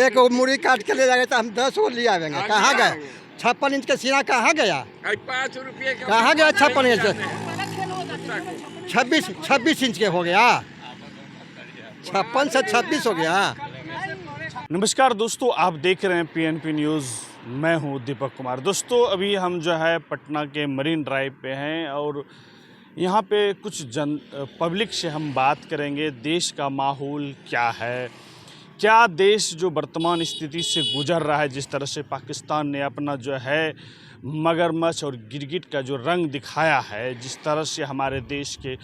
एक मुड़ी काट के ले जाएंगे तो हम 10 वो ले आवेंगे। कहाँ गए 56 इंच का सीना कहाँ गया? 5 रुपये का कहाँ गया 56 इंच? 26 इंच के हो गया, 56 से 26 हो गया। नमस्कार दोस्तों, आप देख रहे हैं पीएनपी न्यूज़। मैं हूं दीपक कुमार। दोस्तों अभी हम जो है पटना के मरीन ड्राइव पे हैं और यहाँ पे कुछ पब्लिक से हम बात करेंगे। देश का माहौल क्या है, क्या देश जो वर्तमान स्थिति से गुजर रहा है, जिस तरह से पाकिस्तान ने अपना जो है मगरमच्छ और गिरगिट का जो रंग दिखाया है, जिस तरह से हमारे देश के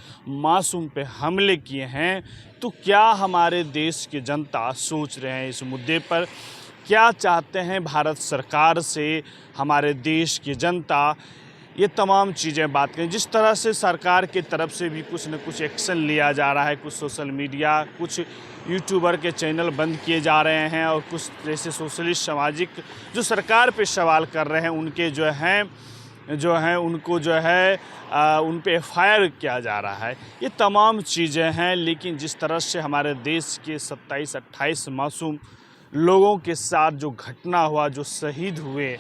मासूम पे हमले किए हैं, तो क्या हमारे देश की जनता सोच रहे हैं इस मुद्दे पर? क्या चाहते हैं भारत सरकार से हमारे देश की जनता? ये तमाम चीज़ें बात करें। जिस तरह से सरकार की तरफ से भी कुछ न कुछ एक्शन लिया जा रहा है, कुछ सोशल मीडिया, कुछ यूट्यूबर के चैनल बंद किए जा रहे हैं और कुछ जैसे सोशलिस्ट सामाजिक जो सरकार पे सवाल कर रहे हैं उनके जो हैं उनको जो है उन पे FIR किया जा रहा है। ये तमाम चीज़ें हैं, लेकिन जिस तरह से हमारे देश के 27-28 मासूम लोगों के साथ जो घटना हुआ, जो शहीद हुए,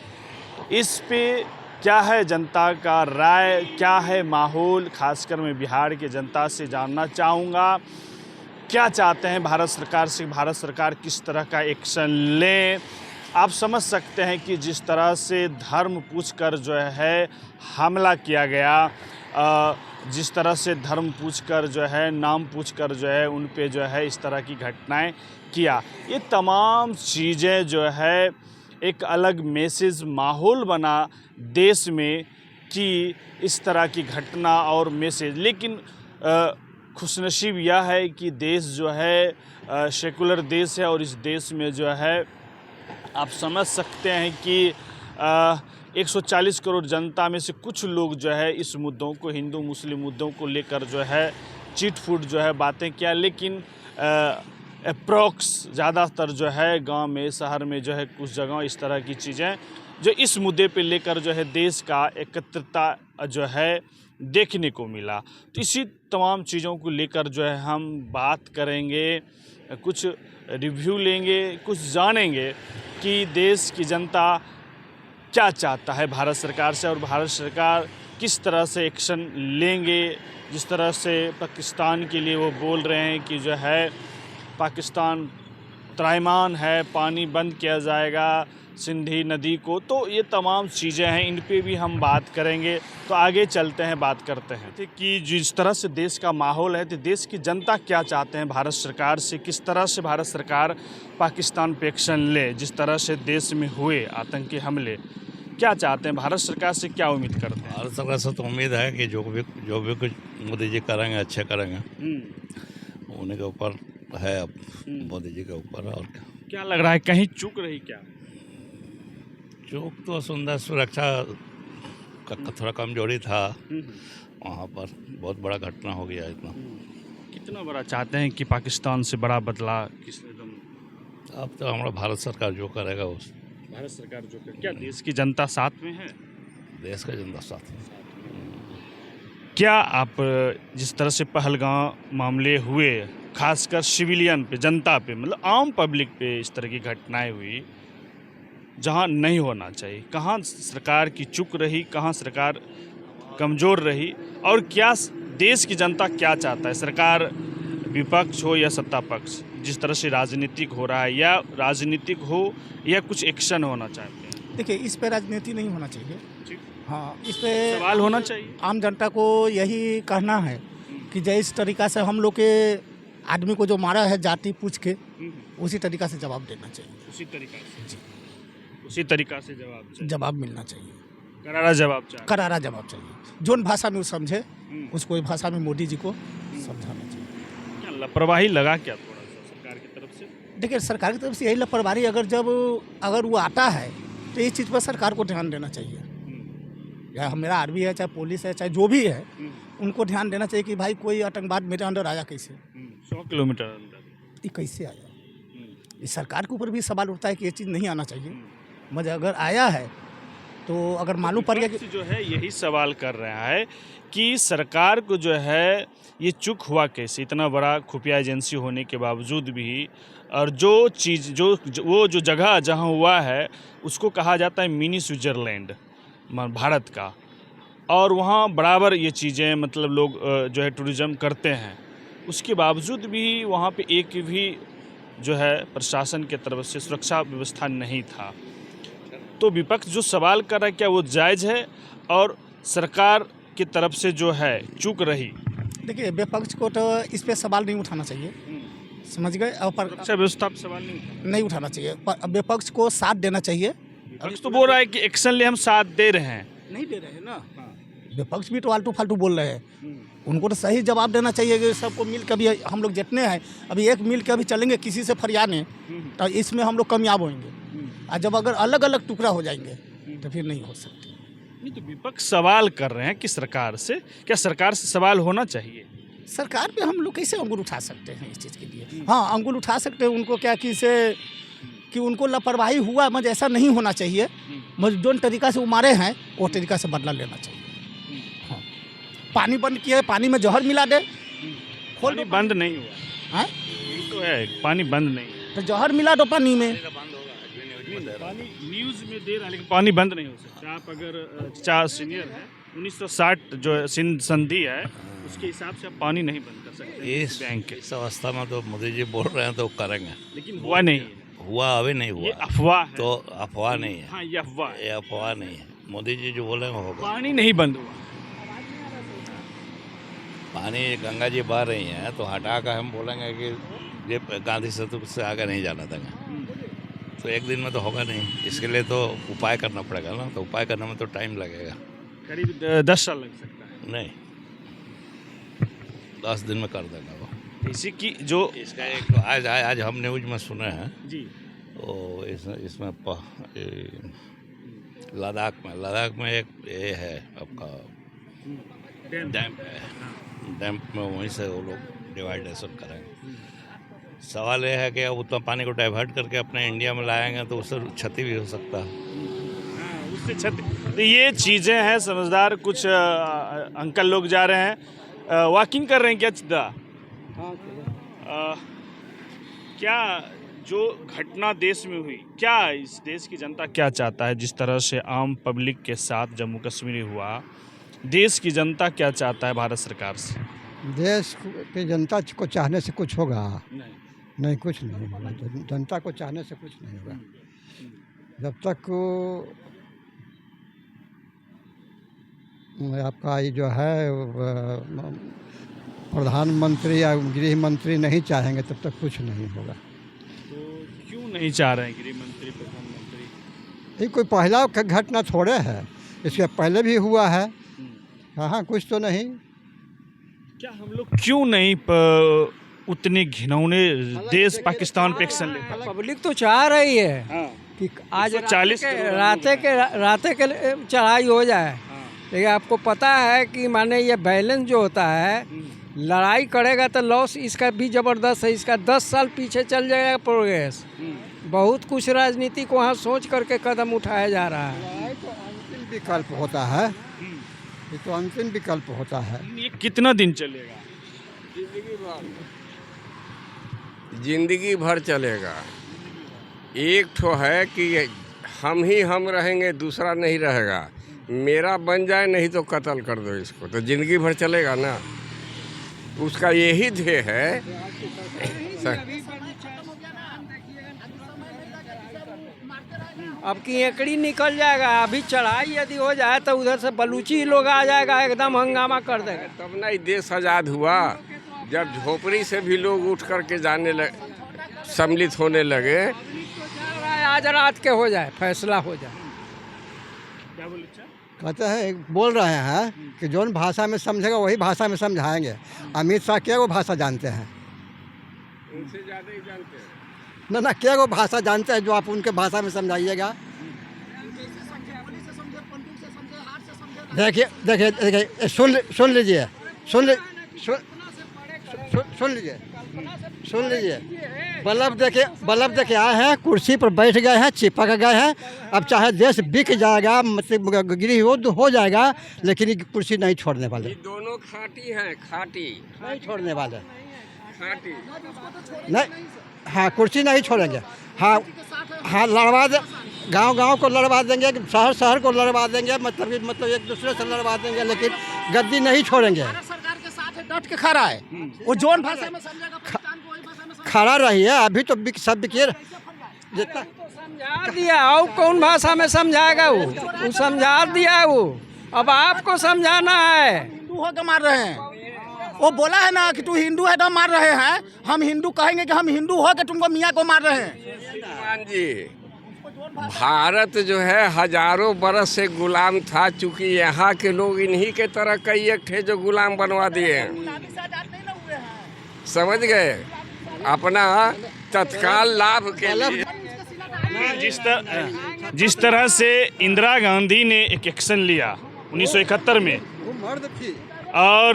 इस पे क्या है जनता का राय, क्या है माहौल, खासकर मैं बिहार के जनता से जानना चाहूँगा क्या चाहते हैं भारत सरकार से, भारत सरकार किस तरह का एक्शन लें। आप समझ सकते हैं कि जिस तरह से धर्म पूछकर जो है हमला किया गया, जिस तरह से धर्म पूछकर जो है, नाम पूछकर जो है उन पे जो है इस तरह की घटनाएं किया, ये तमाम चीज़ें जो है एक अलग मैसेज माहौल बना देश में कि इस तरह की घटना और मैसेज। लेकिन खुशनसीब यह है कि देश जो है सेकुलर देश है और इस देश में जो है आप समझ सकते हैं कि 140 करोड़ जनता में से कुछ लोग जो है इस मुद्दों को, हिंदू मुस्लिम मुद्दों को लेकर जो है चिट फुट जो है बातें किया, लेकिन अप्रॉक्स ज़्यादातर जो है गांव में, शहर में जो है कुछ जगह इस तरह की चीज़ें जो इस मुद्दे पे लेकर जो है देश का एकत्रता जो है देखने को मिला। तो इसी तमाम चीज़ों को लेकर जो है हम बात करेंगे, कुछ रिव्यू लेंगे, कुछ जानेंगे कि देश की जनता क्या चाहता है भारत सरकार से और भारत सरकार किस तरह से एक्शन लेंगे। जिस तरह से पाकिस्तान के लिए वो बोल रहे हैं कि जो है पाकिस्तान त्राईमान है, पानी बंद किया जाएगा सिंधी नदी को, तो ये तमाम चीज़ें हैं, इन पे भी हम बात करेंगे। तो आगे चलते हैं, बात करते हैं कि जिस तरह से देश का माहौल है, तो देश की जनता क्या चाहते हैं भारत सरकार से, किस तरह से भारत सरकार पाकिस्तान पे एक्शन ले, जिस तरह से देश में हुए आतंकी हमले, क्या चाहते हैं भारत सरकार से, क्या उम्मीद करते हैं? भारत सरकार से तो उम्मीद है कि जो भी कुछ मोदी जी करेंगे अच्छे करेंगे, उन्हीं के ऊपर है, अब मोदी जी के ऊपर। और क्या लग रहा है कहीं चूक रही क्या? चूक तो सुंदर सुरक्षा का थोड़ा कमजोरी था, वहाँ पर बहुत बड़ा घटना हो गया। इतना कितना बड़ा चाहते हैं कि पाकिस्तान से बड़ा बदला किसने दम? अब तो हमारा भारत सरकार जो करेगा उस भारत सरकार जो कर, क्या देश की जनता साथ में है? देश का जनता साथ में। क्या आप जिस तरह से पहलगाम मामले हुए, खासकर सिविलियन पे, जनता पे, मतलब आम पब्लिक पे इस तरह की घटनाएं हुई जहां नहीं होना चाहिए, कहां सरकार की चूक रही, कहां सरकार कमज़ोर रही, और क्या देश की जनता क्या चाहता है, सरकार विपक्ष हो या सत्ता पक्ष, जिस तरह से राजनीतिक हो रहा है, या राजनीतिक हो या कुछ एक्शन होना चाहते हैं? देखिए, इस पे राजनीति नहीं होना चाहिए। हाँ, इस पे सवाल होना चाहिए। आम जनता को यही कहना है कि जिस तरीक़ा से हम लोग के आदमी को जो मारा है जाति पूछ के, उसी तरीक़ा से जवाब देना चाहिए। उसी तरीक़ा से उसी तरीक़ा से जवाब मिलना चाहिए। करारा जवाब चाहिए। करारा जवाब चाहिए। जोन भाषा में वो समझे, उसको भाषा में मोदी जी को समझाना चाहिए। क्या लापरवाही लगा क्या थोड़ा सा सरकार की तरफ से? देखिए, सरकार की तरफ से यही लापरवाही अगर वो आता है तो इस चीज़ पर सरकार को ध्यान देना चाहिए। या मेरा आर्मी है, चाहे पुलिस है, चाहे जो भी है, उनको ध्यान देना चाहिए कि भाई कोई आतंकवाद मेरे अंदर आया कैसे, 100 किलोमीटर अंदर ये कैसे आया। इस सरकार के ऊपर भी सवाल उठता है कि ये चीज़ नहीं आना चाहिए, मगर अगर आया है तो अगर मालूम पड़ गया कि विपक्ष जो है यही सवाल कर रहा है कि सरकार को जो है ये चूक हुआ कैसे, इतना बड़ा खुफिया एजेंसी होने के बावजूद भी, और जो चीज़ वो जो जगह जहाँ हुआ है उसको कहा जाता है मिनी स्विट्ज़रलैंड भारत का, और वहाँ बराबर ये चीज़ें मतलब लोग जो है टूरिज़्म करते हैं, उसके बावजूद भी वहाँ पे एक भी जो है प्रशासन के तरफ से सुरक्षा व्यवस्था नहीं था। तो विपक्ष जो सवाल कर रहा है क्या वो जायज़ है, और सरकार की तरफ से जो है चूक रही? देखिए, विपक्ष को तो इस पे सवाल नहीं उठाना चाहिए, समझ गए, और सुरक्षा व्यवस्था पे सवाल नहीं उठाना चाहिए, पर विपक्ष को साथ देना चाहिए। विपक्ष तो बोल रहा है कि एक्शन लिए हम साथ दे रहे हैं। नहीं दे रहे हैं ना, विपक्ष भी तो आलतू फालतू बोल रहे हैं। उनको तो सही जवाब देना चाहिए कि सबको मिल कर भी हम लोग जितने हैं अभी एक मिल के अभी चलेंगे, किसी से फरियादें तो इसमें हम लोग कामयाब होंगे, और जब अगर अलग अलग टुकड़ा हो जाएंगे तो फिर नहीं हो सकते। नहीं तो विपक्ष सवाल कर रहे हैं कि सरकार से, क्या सरकार से सवाल होना चाहिए? सरकार पे हम लोग कैसे अंगुल उठा सकते हैं इस चीज़ के लिए? हाँ, अंगुल उठा सकते हैं उनको, क्या कि उनको लापरवाही हुआ, मगर ऐसा नहीं होना चाहिए। मगर जो तरीका से वो मारे हैं वो तरीका से बदला लेना चाहिए। हाँ, पानी बंद किया है, पानी में जहर मिला दे, पानी बंद नहीं हुआ है यही तो है, पानी बंद नहीं है। तो जहर मिला दो पानी में। पानी न्यूज़ में दे रहा है लेकिन पानी बंद नहीं हो सकता। आप अगर चार सीनियर हैं, 1960 जो संधि है उसके हिसाब से आप पानी नहीं बंद कर सकते इस बैंक के, इस अवस्था में तो मोदी जी बोल रहे हैं तो करेंगे, लेकिन हुआ नहीं है। हुआ अभी नहीं ये हुआ, अफवाह है। तो अफवाह नहीं है, हाँ ये अफवाह है, ये अफवाह नहीं है। मोदी जी जो बोले वो होगा। पानी नहीं बंद हुआ। पानी गंगा जी बह रही हैं तो हटा कर हम बोलेंगे कि ये गांधी सेतु से आगे नहीं जाना देंगे, तो एक दिन में तो होगा नहीं। इसके लिए तो उपाय करना पड़ेगा ना, तो उपाय करने में तो टाइम लगेगा, करीब 10 साल लग सकता है। नहीं 10 दिन में कर देगा वो। इसी की जो इसका एक आज हम न्यूज में सुने हैं जी, तो इसमें लद्दाख में एक ये है आपका डैम है, डैम में वहीं से वो लोग डिवाइडेशन करेंगे। सवाल ये है कि अब उतना पानी को डाइवर्ट करके अपने इंडिया में लाएंगे तो उससे क्षति भी हो सकता है। उससे क्षति, तो ये चीज़ें हैं समझदार। कुछ अंकल लोग जा रहे हैं, वॉकिंग कर रहे हैं क्या चिद्दा? क्या जो घटना देश में हुई, क्या इस देश की जनता क्या चाहता है? जिस तरह से आम पब्लिक के साथ जम्मू कश्मीर हुआ, देश की जनता क्या चाहता है भारत सरकार से? देश की जनता को चाहने से कुछ होगा नहीं, कुछ नहीं होगा। जनता को चाहने से कुछ नहीं होगा। जब तक आपका ये जो है प्रधानमंत्री या गृह मंत्री नहीं चाहेंगे तब तक कुछ नहीं होगा। तो क्यों नहीं चाह रहे हैं गृह मंत्री, प्रधानमंत्री? ये कोई पहला घटना थोड़े है, इसके पहले भी हुआ है। हाँ, कुछ तो नहीं। क्या हम लोग क्यों नहीं उतने घिनौने देश पाकिस्तान पे एक्शन ले? पब्लिक तो चाह रही है कि आज 140 रात के चढ़ाई हो जाए, लेकिन आपको पता है कि माने ये बैलेंस जो होता है, लड़ाई करेगा तो लॉस इसका भी ज़बरदस्त है। इसका 10 साल पीछे चल जाएगा प्रोग्रेस। बहुत कुछ राजनीति को वहाँ सोच करके कदम उठाया जा रहा है। तो अंतिम विकल्प होता है, ये तो अंतिम विकल्प होता है। ये कितना दिन चलेगा? जिंदगी भर चलेगा। एक ठो है कि हम रहेंगे, दूसरा नहीं रहेगा। मेरा बन जाए नहीं तो कत्ल कर दो इसको, तो जिंदगी भर चलेगा ना। उसका यही ध्येय है। अब की एकड़ी निकल जाएगा। अभी चढ़ाई यदि हो जाए तो उधर से बलूची लोग आ जाएगा, एकदम हंगामा कर देगा। तब ना ये देश आज़ाद हुआ, जब झोपड़ी से भी लोग उठ करके जाने लगे, सम्मिलित होने लगे। आज रात के हो जाए, फैसला हो जाए। क्या बोले? कहते हैं, बोल रहे हैं कि जौन भाषा में समझेगा वही भाषा में समझाएंगे। अमित शाह क्या वो भाषा जानते हैं? उनसे ज़्यादा ही जानते हैं ना, क्या वो भाषा जानते हैं जो आप उनके भाषा में समझाइएगा? देखिए, सुन लीजिए, सुन लीजिए, सुन लीजिए। बल्लभ देखे आए हैं, कुर्सी पर बैठ गए हैं, चिपक गए हैं। अब चाहे देश बिक जाएगा, मतलब गृह युद्ध हो जाएगा, लेकिन ये कुर्सी नहीं छोड़ने वाले। ये दोनों खाटी हैं, खाटी नहीं छोड़ने वाले, खाटी। नहीं। हाँ, कुर्सी नहीं छोड़ेंगे। हाँ हाँ, लड़वा दे, गांव को लड़वा देंगे, शहर को लड़वा देंगे, मतलब एक दूसरे से लड़वा देंगे, लेकिन गद्दी नहीं छोड़ेंगे। सरकार के साथ डट के खड़ा है, वो जोन भाषा में समझेगा, पाकिस्तान को वही भाषा में समझेगा। खड़ा रही है, अभी तो सब बिकिए जितना समझा दिया, और कौन भाषा में समझाएगा? वो समझा दिया है। वो अब आपको समझाना है। हिंदू होकर मार रहे हैं, वो बोला है ना कि तू हिंदू है तो मार रहे हैं। हम हिंदू कहेंगे कि हम हिंदू हो के तुमको मियाँ को मार रहे हैं। मान जी, भारत जो है हजारों बरस से गुलाम था, चूंकि यहाँ के लोग इन्हीं के तरह कई एक थे जो गुलाम बनवा दिए हैं, समझ गए, अपना तत्काल लाभ के लिए। जिस तरह से इंदिरा गांधी ने एक एक्शन लिया 1971 में और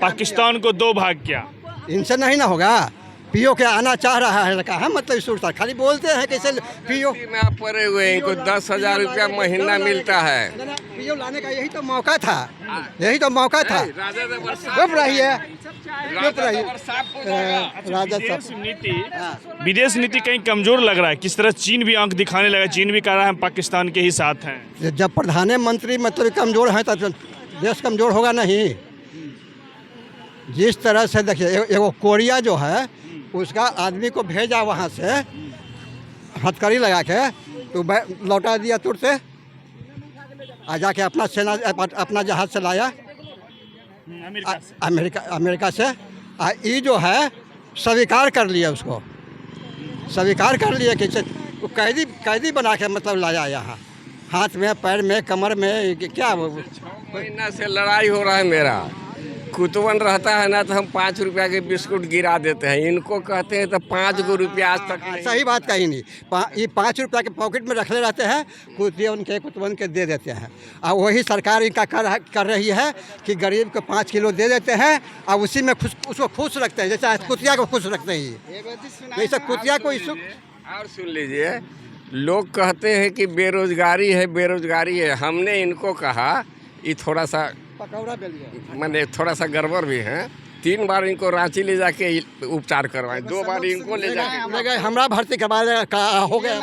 पाकिस्तान को 2 भाग किया, इनसे नहीं ना होगा। पीओ के आना चाह रहा है, कहा मतलब सुरता खाली बोलते हैं कैसे पीओ में आप पड़े हुए हैं, इनको 10,000 रुपया महीना मिलता है। पीओ लाने का यही तो मौका था, यही तो मौका था। चुप रहिए, चुप रहिए। विदेश नीति कहीं कमजोर लग रहा है। किस तरह चीन भी आंख दिखाने लगा, चीन भी कह रहा है हम पाकिस्तान के ही साथ हैं। जब प्रधानमंत्री मतलब कमजोर है तब देश कमजोर होगा नहीं। जिस तरह से देखिए, एगो कोरिया जो है उसका आदमी को भेजा वहाँ से हथकड़ी लगा के, तो लौटा दिया तुरंत से, आ जाके अपना सेना अपना जहाज से लाया अमेरिका से। ये जो है स्वीकार कर लिया, उसको स्वीकार कर लिया कि कैदी बना के मतलब लाया यहाँ, हाथ में, पैर में, कमर में। क्या महीना से लड़ाई हो रहा है मेरा। कुतवन रहता है ना तो हम 5 रुपया के बिस्कुट गिरा देते हैं, इनको कहते हैं तो 5 रुपया आज तक नहीं। सही बात कही नहीं। ये 5 रुपया के पॉकेट में रखले रहते हैं, कुतवन के दे देते हैं। और वही सरकार इनका कर रही है कि गरीब को 5 किलो दे देते हैं और उसी में उसको खुश रखते हैं, जैसे कुतिया को खुश रखते हैं, जैसे कुतिया को। और सुन लीजिए, लोग कहते हैं कि बेरोजगारी है, बेरोजगारी है। हमने इनको कहा ये थोड़ा सा पकौड़ा बेलिए, मैंने थोड़ा सा गड़बड़ भी है। 3 बार इनको रांची ले जाके उपचार करवाए, 2 बार इनको ले जाके हमरा भर्ती करवा हो गया,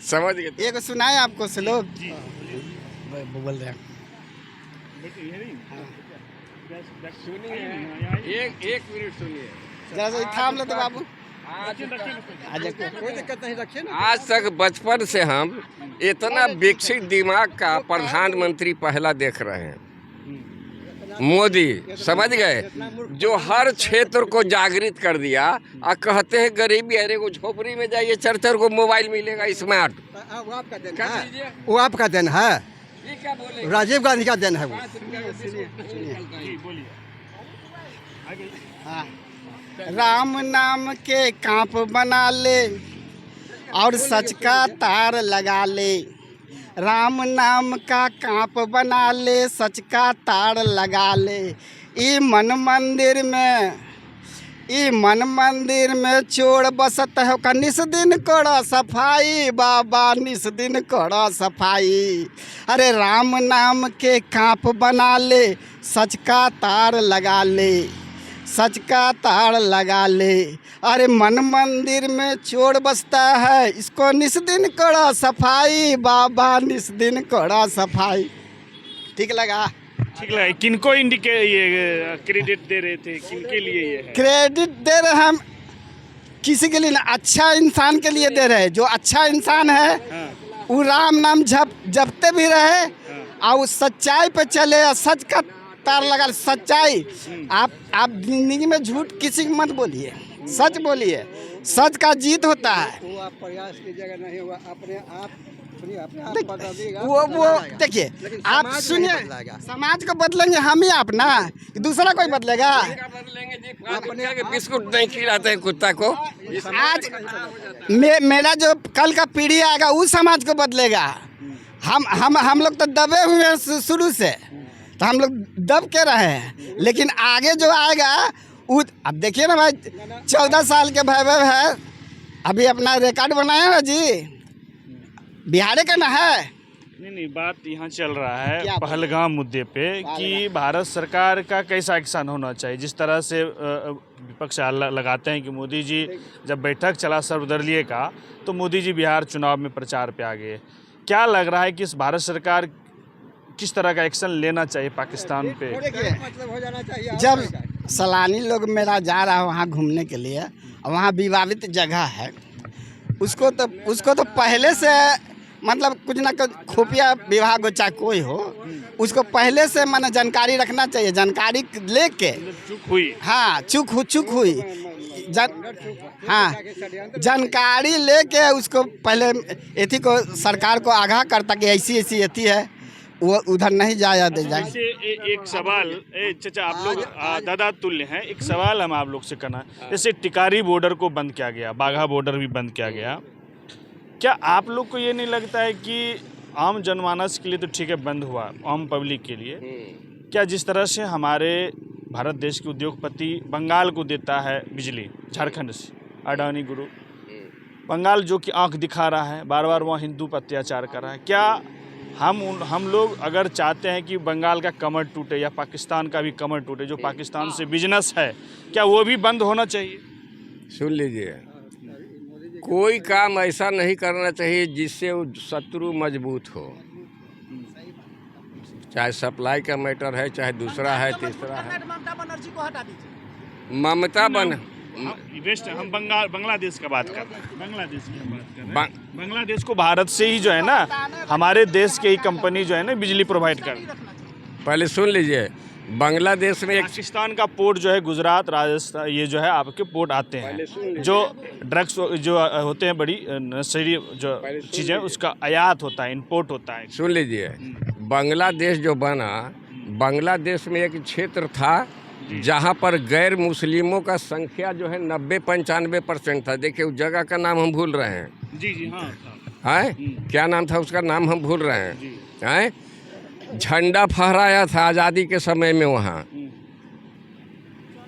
समझ गए। एक सुनाए आपको श्लोक बोल रहे हैं। सुनिए, एक मिनट सुनिए, जरा सा थाम लो तो बाबू। कोई दिक्कत नहीं, रखिए ना। आज तक बचपन से हम इतना विकसित दिमाग का प्रधानमंत्री पहला देख रहे हैं, मोदी, समझ गए, जो हर क्षेत्र को जागृत कर दिया। और कहते हैं गरीबी, अरे को झोपड़ी में जाइए, 4 को मोबाइल मिलेगा स्मार्ट। वो आपका देन है, वो आपका देन है, राजीव गांधी का देन है वो। राम नाम के कांप बना ले और सच का तार लगा ले। राम नाम का कांप बना ले, सच का तार लगा ले। ई मन मंदिर में चोर बसत है का, निस दिन करो सफाई बाबा, निस दिन करो सफाई। अरे राम नाम के कांप बना ले, सच का तार लगा ले, सच का तार लगा ले। अरे मन मंदिर में चोर बसता है, इसको निस दिन करो सफाई बाबा, निस दिन करो सफाई। ठीक लगा? ठीक लगा। किनको ये क्रेडिट दे रहे थे, किनके लिए ये है? क्रेडिट दे रहे हम किसी के लिए ना, अच्छा इंसान के लिए दे रहे हैं। जो अच्छा इंसान है वो राम नाम जपते भी रहे और उस सच्चाई पे चले, और सच का तार लगा। सच्चाई, आप जिंदगी में झूठ किसी को मत बोलिए, सच बोलिए, सच का जीत होता है। वो आप प्रयास कीजिएगा, नहीं होगा अपने आप। वो देखिए, आप सुनिए, समाज को बदलेंगे हम ही, आप ना, दूसरा कोई बदलेगा? अपने बिस्कुट नहीं खिलाते हैं कुत्ता को। आज मेरा जो कल का पीढ़ी आएगा उस समाज को बदलेगा। हम लोग तो दबे हुए हैं शुरू से, तो हम लोग दब के रहे हैं, लेकिन आगे जो आएगा अब देखिए ना भाई 14 साल के वैभव है, अभी अपना रिकॉर्ड बनाया ना जी, बिहार का ना है। नहीं, बात यहाँ चल रहा है क्या पहलगाम मुद्दे पे कि भारत सरकार का कैसा एक्शन होना चाहिए। जिस तरह से विपक्ष लगाते हैं कि मोदी जी जब बैठक चला सर्वदलीय का तो मोदी जी बिहार चुनाव में प्रचार पे आ गए। क्या लग रहा है कि इस भारत सरकार किस तरह का एक्शन लेना चाहिए पाकिस्तान पे? मतलब हो जाना चाहिए। जब सैलानी लोग मेरा जा रहा है वहाँ घूमने के लिए, वहाँ विवादित जगह है, उसको तो पहले से मतलब कुछ ना कुछ खुफिया विभाग हो चाहे कोई हो, उसको पहले से माने जानकारी रखना चाहिए। जानकारी लेके चूक हुई, हाँ चूक हुई हाँ जानकारी लेके उसको पहले एथी को सरकार को आगाह करता कि ऐसी एथी है, वो उधर नहीं जाया दे जाए। एक सवाल चाचा आप लोग दादा तुल्य हैं, एक सवाल हम आप लोग से करना, जैसे टिकारी बॉर्डर को बंद किया गया, बाघा बॉर्डर भी बंद किया गया, क्या आप लोग को ये नहीं लगता है कि आम जनमानस के लिए तो ठीक है बंद हुआ, आम पब्लिक के लिए क्या जिस तरह से हमारे भारत देश के उद्योगपति बंगाल को देता है बिजली झारखंड से, अडानी ग्रुप, बंगाल जो कि आंख दिखा रहा है, बार बार वहाँ हिंदू पर अत्याचार कर रहा है, क्या हम लोग अगर चाहते हैं कि बंगाल का कमर टूटे या पाकिस्तान का भी कमर टूटे, जो पाकिस्तान से बिजनेस है, क्या वो भी बंद होना चाहिए? सुन लीजिए, कोई काम ऐसा नहीं करना चाहिए जिससे वो शत्रु मजबूत हो, चाहे सप्लाई का मैटर है, चाहे दूसरा है, तीसरा है। ममता बनर्जी को हटा दीजिए। ममता बन वेस्ट हम बांग्लादेश का बात कर रहे हैं, बांग्लादेश की बात कर रहे हैं। बांग्लादेश को भारत से ही जो है ना, हमारे देश के ही कंपनी जो है ना बिजली प्रोवाइड कर, पहले सुन लीजिए, बांग्लादेश में एक पाकिस्तान का पोर्ट जो है गुजरात, राजस्थान, ये जो है आपके पोर्ट आते हैं, जो ड्रग्स जो होते हैं, बड़ी नशीली जो चीज़ें, उसका आयात होता है, इंपोर्ट होता है। सुन लीजिए, बांग्लादेश जो बना, बांग्लादेश में एक क्षेत्र था जहाँ पर गैर मुस्लिमों का संख्या जो है 90-95% था। देखिए उस जगह का नाम हम भूल रहे हैं। जी हाँ हैं, क्या नाम था उसका, नाम हम भूल रहे हैं। झंडा फहराया था आज़ादी के समय में, वहाँ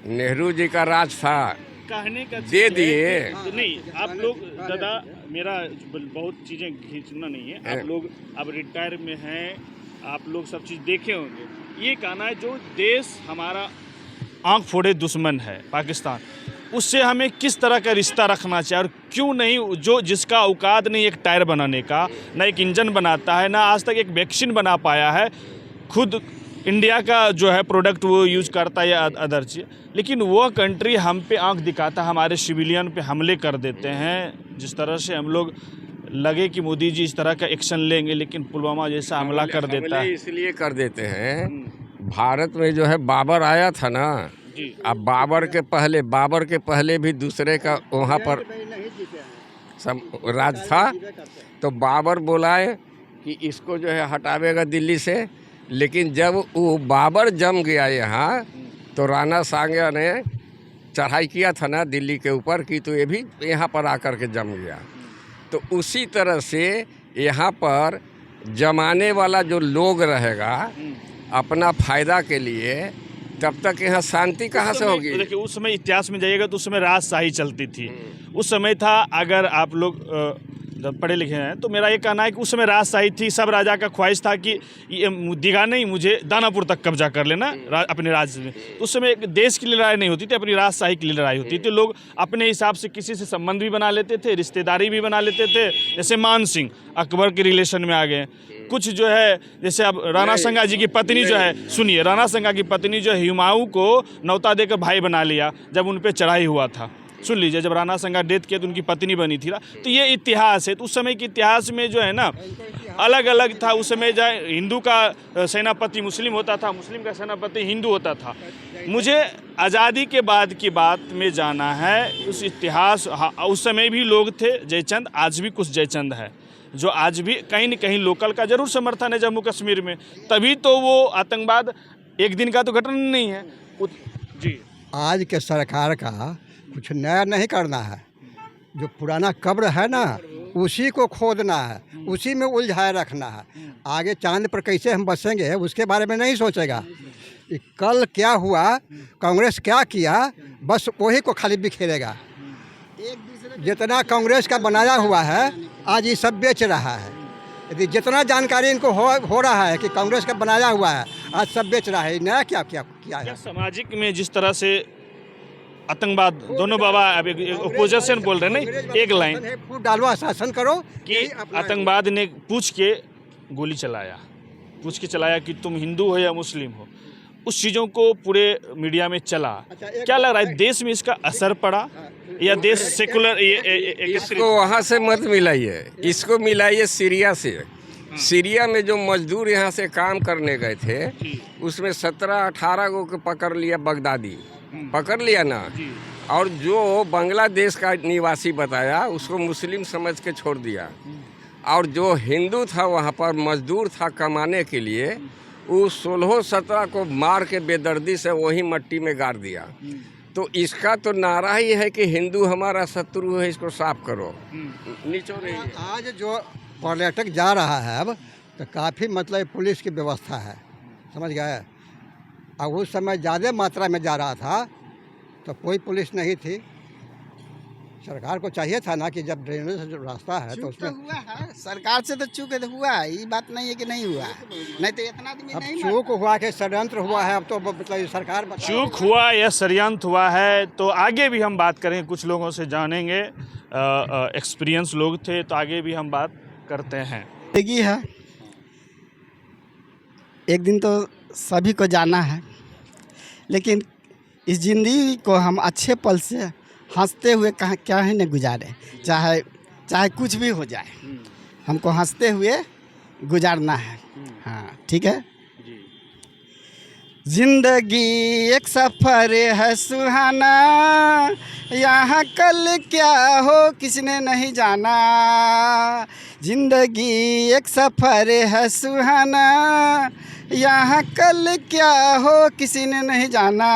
नेहरू जी का राज था, कहने का दे दिए। नहीं, आप लोग दादा, मेरा बहुत चीज़ें खींचना नहीं है, आप लोग अब रिटायर में हैं, आप लोग सब चीज़ देखे होंगे। ये कहना है जो देश हमारा आंख फोड़े दुश्मन है पाकिस्तान, उससे हमें किस तरह का रिश्ता रखना चाहिए, और क्यों नहीं, जो जिसका औकात नहीं एक टायर बनाने का, ना एक इंजन बनाता है, ना आज तक एक वैक्सीन बना पाया है, खुद इंडिया का जो है प्रोडक्ट वो यूज़ करता है या अदर चीज़, लेकिन वो कंट्री हम पे आंख दिखाता, हमारे सिविलियन पे हमले कर देते हैं। जिस तरह से हम लोग लगे कि मोदी जी इस तरह का एक्शन लेंगे, लेकिन पुलवामा जैसा हमला कर देता है। इसलिए कर देते हैं, भारत में जो है बाबर आया था ना, अब बाबर के पहले भी दूसरे का वहाँ पर सब राज था, तो बाबर बोलाए कि इसको जो है हटावेगा दिल्ली से, लेकिन जब वो बाबर जम गया यहाँ, तो राणा सांगा ने चढ़ाई किया था ना दिल्ली के ऊपर कि तो ये भी यहाँ पर आकर के जम गया। तो उसी तरह से यहाँ पर जमाने वाला जो लोग रहेगा अपना फायदा के लिए, तब तक यहाँ शांति कहाँ से होगी? देखिए उस समय इतिहास में जाइएगा तो उस समय राजशाही चलती थी। उस समय था, अगर आप लोग जब पढ़े लिखे हैं तो मेरा ये कहना है कि उस समय राजशाही थी, सब राजा का ख्वाहिश था कि ये दिगा नहीं, मुझे दानापुर तक कब्जा कर लेना अपने राज्य में। तो उस समय एक देश की लड़ाई नहीं होती थी, अपनी राजशाही के लिए लड़ाई होती थी। लोग अपने हिसाब से किसी से संबंध भी बना लेते थे, रिश्तेदारी भी बना लेते थे। जैसे मान सिंह अकबर के रिलेशन में आ गए, कुछ जो है जैसे अब राणा संगा जी की पत्नी जो है, सुनिए, राणा संगा की पत्नी जो है हुमायूं को न्योता देकर भाई बना लिया जब उन पर चढ़ाई हुआ था। सुन लीजिए, जब राणा संगा डेथ किया तो उनकी पत्नी बनी थी ना। तो ये इतिहास है। तो उस समय के इतिहास में जो है ना अलग अलग था। उस समय जो हिंदू का सेनापति मुस्लिम होता था, मुस्लिम का सेनापति हिंदू होता था। मुझे आज़ादी के बाद की बात में जाना है, उस इतिहास। उस समय भी लोग थे जयचंद, आज भी कुछ जयचंद है जो आज भी कहीं न कहीं लोकल का जरूर समर्थन है जम्मू कश्मीर में। तभी तो वो आतंकवाद एक दिन का तो घटना नहीं है जी। आज के सरकार का कुछ नया नहीं करना है, जो पुराना कब्र है ना उसी को खोदना है, उसी में उलझाए रखना है। आगे चांद पर कैसे हम बसेंगे उसके बारे में नहीं सोचेगा। कि कल क्या हुआ, कांग्रेस क्या किया, बस वही को खाली बिखेरेगा। जितना कांग्रेस का बनाया हुआ है आज ये सब बेच रहा है। यदि जितना जानकारी इनको हो रहा है कि कांग्रेस का बनाया हुआ है आज सब बेच रहा है। नया क्या क्या किया है? सामाजिक में जिस तरह से आतंकवाद, दोनों बाबा अब अपोजिशन बोल रहे हैं ना, एक लाइन फूट डालो, शासन करो कि आतंकवाद ने पूछ के गोली चलाया, पूछ के चलाया कि तुम हिंदू हो या मुस्लिम हो। उस चीज़ों को पूरे मीडिया में चला। क्या लग रहा है देश में इसका असर पड़ा या देश सेकुलर? इसको वहाँ से मत मिलाइए, इसको मिलाइए सीरिया से। सीरिया में जो मजदूर यहाँ से काम करने गए थे उसमें 17-18 को पकड़ लिया, बगदादी पकड़ लिया ना, और जो बांग्लादेश का निवासी बताया उसको मुस्लिम समझ के छोड़ दिया, और जो हिंदू था वहाँ पर मजदूर था कमाने के लिए, वो 16-17 को मार के बेदर्दी से वही मट्टी में गाड़ दिया। तो इसका तो नारा ही है कि हिंदू हमारा शत्रु है, इसको साफ करो, निचोड़े। आज जो पर्यटक जा रहा है अब तो काफ़ी मतलब पुलिस की व्यवस्था है, समझ गए। अब उस समय ज़्यादा मात्रा में जा रहा था तो कोई पुलिस नहीं थी। सरकार को चाहिए था ना कि जब ड्रेनेज जो रास्ता है तो उसमें हुआ है, सरकार से तो चूक हुआ है, ये बात नहीं है कि नहीं हुआ, नहीं तो इतना आदमी अब नहीं चूक हुआ कि षड्यंत्र हुआ है। अब तो मतलब सरकार चूक हुआ या षड्यंत्र हुआ है तो आगे भी हम बात करेंगे, कुछ लोगों से जानेंगे, एक्सपीरियंस लोग थे तो आगे भी हम बात करते हैं। जिंदगी है, एक दिन तो सभी को जाना है, लेकिन इस ज़िंदगी को हम अच्छे पल से हंसते हुए कहाँ क्या है न गुजारे, चाहे कुछ भी हो जाए, हमको हंसते हुए गुजारना है। हाँ ठीक है। जिंदगी एक सफ़र है सुहाना, यहाँ कल क्या हो किसने नहीं जाना। जिंदगी एक सफ़र है सुहाना, यहाँ कल क्या हो किसी ने नहीं जाना।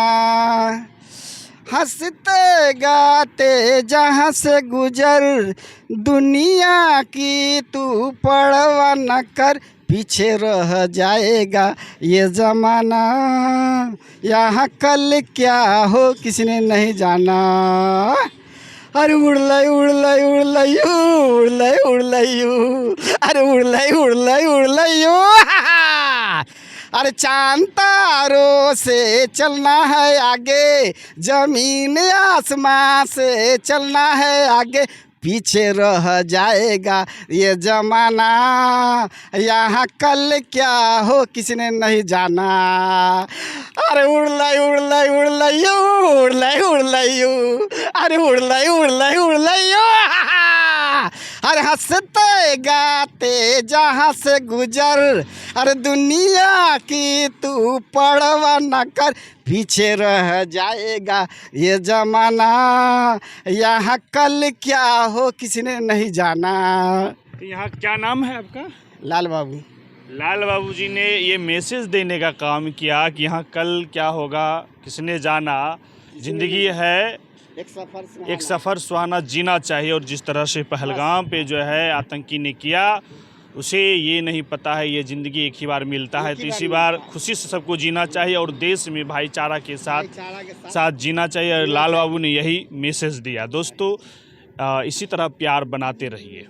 हंसते गाते जहाँ से गुजर, दुनिया की तू परवाह न कर, पीछे रह जाएगा ये ज़माना, यहाँ कल क्या हो किसी ने नहीं जाना। अरे उड़लई उड़लई उड़लयू, उड़लई उड़लयू, अरे उड़लई उड़लई उड़लयू। अरे चांद तारों से चलना है आगे, जमीन आसमां से चलना है आगे, पीछे रह जाएगा ये ज़माना, यहाँ कल क्या हो किसी ने नहीं जाना। अरे उड़लई उड़लई उड़लयू, उड़लई उड़लयू, अरे उड़लई उड़लई उड़लयू। अरे हंसते गाते जहाँ से गुजर, अरे दुनिया की तू परवाह न कर, पीछे रह जाएगा ये ज़माना, यहाँ कल क्या हो किसी ने नहीं जाना। यहाँ क्या नाम है आपका? लाल बाबू। लाल बाबू जी ने ये मैसेज देने का काम किया कि यहाँ कल क्या होगा किसने जाना। ज़िंदगी है एक सफ़र सुहाना, जीना चाहिए। और जिस तरह से पहलगाम पे जो है आतंकी ने किया, उसे ये नहीं पता है ये ज़िंदगी एक ही बार मिलता है, तो इसी बार खुशी से सबको जीना चाहिए और देश में भाईचारा के साथ जीना चाहिए। लाल बाबू ने यही मैसेज दिया। दोस्तों इसी तरह प्यार बनाते रहिए।